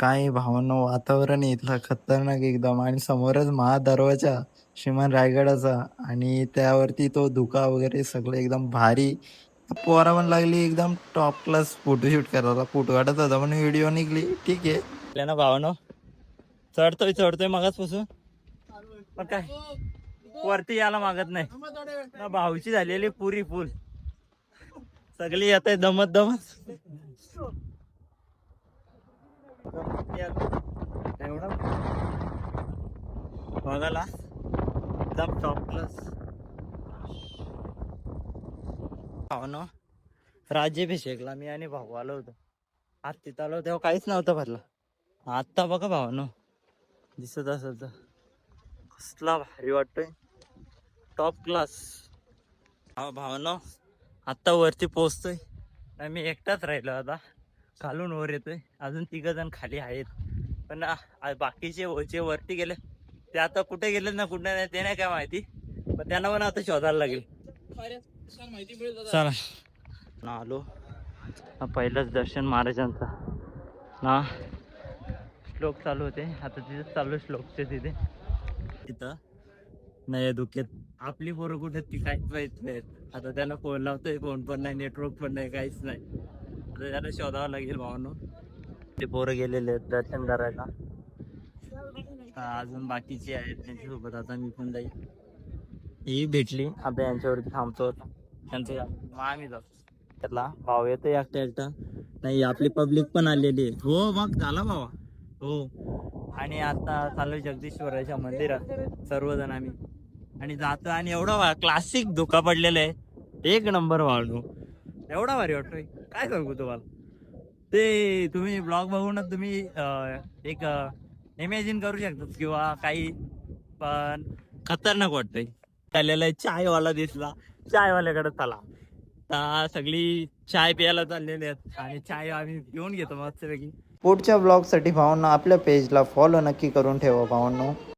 काय भावनो वातावरण आहे इथलं खतरनाक एकदम आणि समोरच महादरवाजा श्रीमान रायगडाचा आणि त्यावरती तो धुका वगैरे सगळं एकदम भारी. पोरा पण लागली एकदम टॉप क्लास फोटोशूट करायला. फोटो काढत होता पण व्हिडिओ निघली ठीक आहे. आपल्या ना भावनो चढतोय मगाचपासून पण काय वरती यायला मागत नाही ना. भाऊची झालेली पुरी फुल सगळी येत आहे दमत दमत. एवढा बघायला एकदम टॉप क्लास. भावनो राज्याभिषेकला मी आणि भाऊ आलो होतो. आज तिथं आलो तेव्हा काहीच नव्हतं भरलं. आत्ता बघा भावनो दिसत असेल तर कसला भारी वाटतोय टॉप क्लास. हा भावनो आत्ता वरती पोहोचतोय. मी एकटाच राहिलो आता. खालून वर येतोय अजून 3 जण खाली आहेत पण बाकीचे जे वरती गेले ते आता कुठे गेले ना कुठे नाही ते नाही काय माहिती. पण त्यांना पण आता शोधायला लागेल. चला ना आलो पहिलंच दर्शन महाराजांचा ना. श्लोक चालू होते आता तिथे चालू श्लोकचे तिथे तिथं नाही दुखेत. आपली पोरं कुठे ती काहीच माहित नाहीत. आता त्यांना फोन लावतोय फोन पण नाही नेटवर्क पण नाही काहीच नाही. आता त्याला शोधावं लागेल भावानो. ते पोरं गेलेले आहेत दर्शन करायला. अजून बाकीचे आहेत त्यांच्यासोबत आता मी पण जाईल. ही भेटली आता यांच्यावरती थांबतो त्यांचं आम्ही जाऊ. त्यातला भाव येतो एकटा एकटा नाही. आपली पब्लिक पण आलेली आहे. हो मग झाला भावा हो. आणि आता चालू जगदीश्वराच्या मंदिरात सर्वजण आम्ही आणि जातो आणि एवढा क्लासिक धुका पडलेला आहे. एक नंबर वाढलो एवढा भारी वाटतोय काय सांगू तुम्हाला. ते तुम्ही ब्लॉग बघूनच तुम्ही एक इमॅजिन करू शकतात किंवा काही पण खतरनाक वाटतंय. चाललेला चायवाला दिसला चायवाल्याकडे चला. आता सगळी चाय प्यायला चाललेली आहेत आणि चाय आम्ही पिऊन घेतो मस्तपैकी. पुढच्या ब्लॉगसाठी भावांनो आपल्या पेजला फॉलो नक्की करून ठेवा भावांनो.